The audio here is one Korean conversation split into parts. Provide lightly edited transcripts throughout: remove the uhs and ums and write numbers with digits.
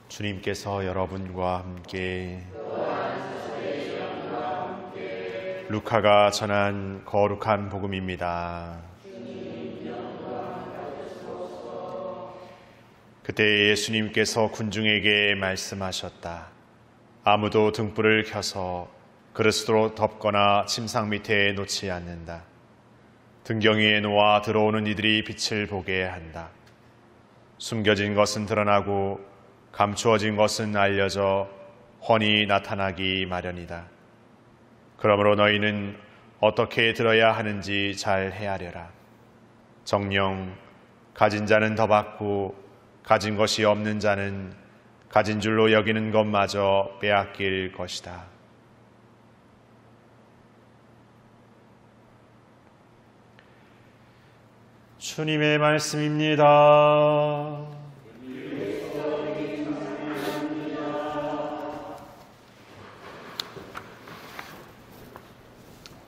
주님께서 여러분과 함께 루카가 전한 거룩한 복음입니다. 그때 예수님께서 군중에게 말씀하셨다. 아무도 등불을 켜서 그릇으로 덮거나 침상 밑에 놓지 않는다. 등경 위에 놓아 들어오는 이들이 빛을 보게 한다. 숨겨진 것은 드러나고 감추어진 것은 알려져 훤히 나타나기 마련이다. 그러므로 너희는 어떻게 들어야 하는지 잘 헤아려라. 정녕 가진 자는 더 받고 가진 것이 없는 자는 가진 줄로 여기는 것마저 빼앗길 것이다. 주님의 말씀입니다.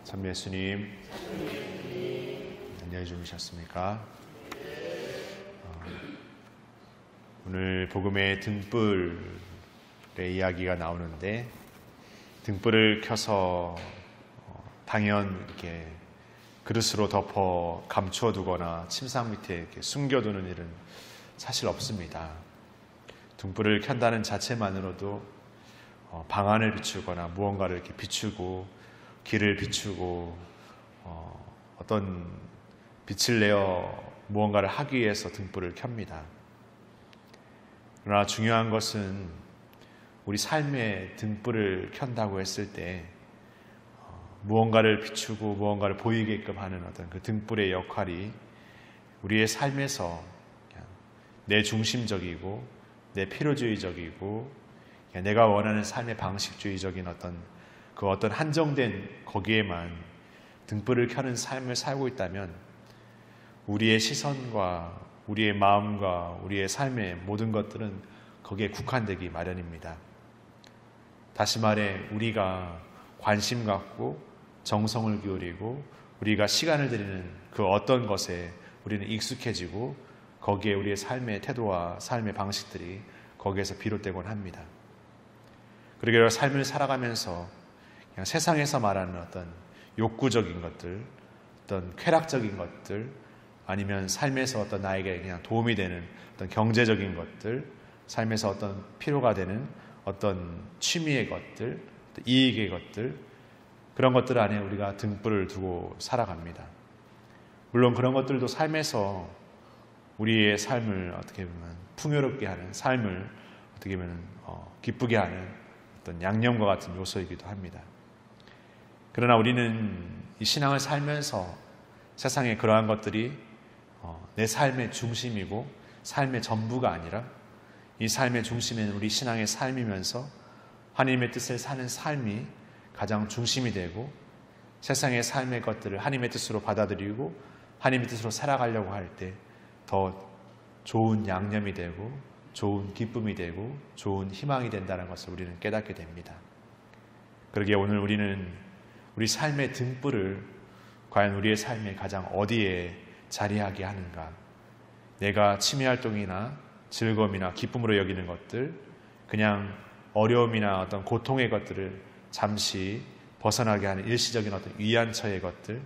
참 예수님, 안녕히 주무셨습니까? 오늘 복음의 등불의 이야기가 나오는데, 등불을 켜서 당연 이렇게 그릇으로 덮어 감추어 두거나 침상 밑에 이렇게 숨겨두는 일은 사실 없습니다. 등불을 켠다는 자체만으로도 방안을 비추거나 무언가를 이렇게 비추고 길을 비추고 어떤 빛을 내어 무언가를 하기 위해서 등불을 켭니다. 그러나 중요한 것은 우리 삶에 등불을 켠다고 했을 때 무언가를 비추고 무언가를 보이게끔 하는 어떤 그 등불의 역할이 우리의 삶에서 그냥 내 중심적이고 내 필요주의적이고 내가 원하는 삶의 방식주의적인 어떤 한정된 거기에만 등불을 켜는 삶을 살고 있다면 우리의 시선과 우리의 마음과 우리의 삶의 모든 것들은 거기에 국한되기 마련입니다. 다시 말해 우리가 관심 갖고 정성을 기울이고 우리가 시간을 들이는 그 어떤 것에 우리는 익숙해지고 거기에 우리의 삶의 태도와 삶의 방식들이 거기에서 비롯되곤 합니다. 그러게 삶을 살아가면서 그냥 세상에서 말하는 어떤 욕구적인 것들, 어떤 쾌락적인 것들, 아니면 삶에서 어떤 나에게 그냥 도움이 되는 어떤 경제적인 것들, 삶에서 어떤 필요가 되는 어떤 취미의 것들, 이익의 것들, 그런 것들 안에 우리가 등불을 두고 살아갑니다. 물론 그런 것들도 삶에서 우리의 삶을 어떻게 보면 풍요롭게 하는, 삶을 어떻게 보면 기쁘게 하는 어떤 양념과 같은 요소이기도 합니다. 그러나 우리는 이 신앙을 살면서 세상에 그러한 것들이 내 삶의 중심이고 삶의 전부가 아니라 이 삶의 중심에는 우리 신앙의 삶이면서 하나님의 뜻을 사는 삶이 가장 중심이 되고 세상의 삶의 것들을 하나님의 뜻으로 받아들이고 하나님의 뜻으로 살아가려고 할 때 더 좋은 양념이 되고 좋은 기쁨이 되고 좋은 희망이 된다는 것을 우리는 깨닫게 됩니다. 그러기에 오늘 우리는 우리 삶의 등불을 과연 우리의 삶에 가장 어디에 자리하게 하는가? 내가 취미활동이나 즐거움이나 기쁨으로 여기는 것들, 그냥 어려움이나 어떤 고통의 것들을 잠시 벗어나게 하는 일시적인 어떤 위안처의 것들,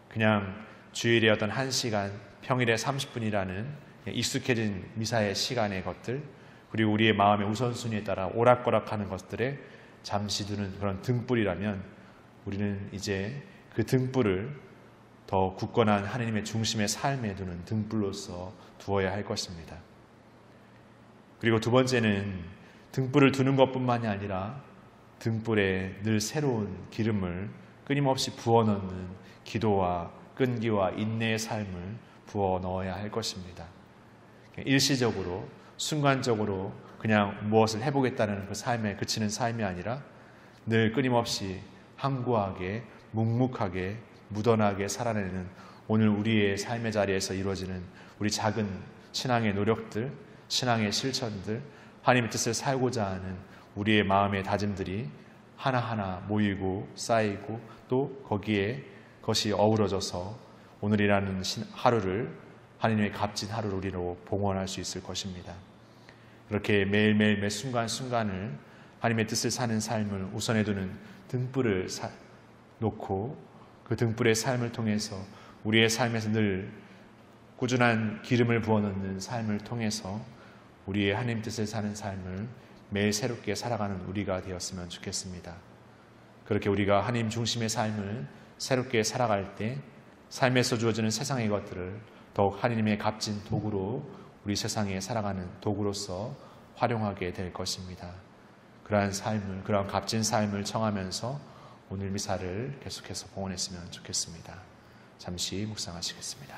그냥 주일에 어떤 1시간, 평일에 30분이라는 익숙해진 미사의 시간의 것들, 그리고 우리의 마음의 우선순위에 따라 오락가락하는 것들에 잠시 두는 그런 등불이라면 우리는 이제 그 등불을 더 굳건한 하나님의 중심의 삶에 두는 등불로서 두어야 할 것입니다. 그리고 두 번째는 등불을 두는 것뿐만이 아니라 등불에 늘 새로운 기름을 끊임없이 부어넣는 기도와 끈기와 인내의 삶을 부어 넣어야 할 것입니다. 일시적으로 순간적으로 그냥 무엇을 해보겠다는 그 삶에 그치는 삶이 아니라 늘 끊임없이 항구하게 묵묵하게 무던하게 살아내는 오늘 우리의 삶의 자리에서 이루어지는 우리 작은 신앙의 노력들, 신앙의 실천들, 하나님의 뜻을 살고자 하는 우리의 마음의 다짐들이 하나하나 모이고 쌓이고 또 거기에 그것이 어우러져서 오늘이라는 하루를 하나님의 값진 하루를 우리로 봉헌할 수 있을 것입니다. 그렇게 매일매일 매 순간순간을 하나님의 뜻을 사는 삶을 우선해 두는 등불을 놓고 그 등불의 삶을 통해서 우리의 삶에서 늘 꾸준한 기름을 부어넣는 삶을 통해서 우리의 하나님 뜻을 사는 삶을 매일 새롭게 살아가는 우리가 되었으면 좋겠습니다. 그렇게 우리가 하나님 중심의 삶을 새롭게 살아갈 때 삶에서 주어지는 세상의 것들을 더욱 하나님의 값진 도구로 우리 세상에 살아가는 도구로서 활용하게 될 것입니다. 그러한 삶을, 그러한 값진 삶을 청하면서 오늘 미사를 계속해서 봉헌했으면 좋겠습니다. 잠시 묵상하시겠습니다.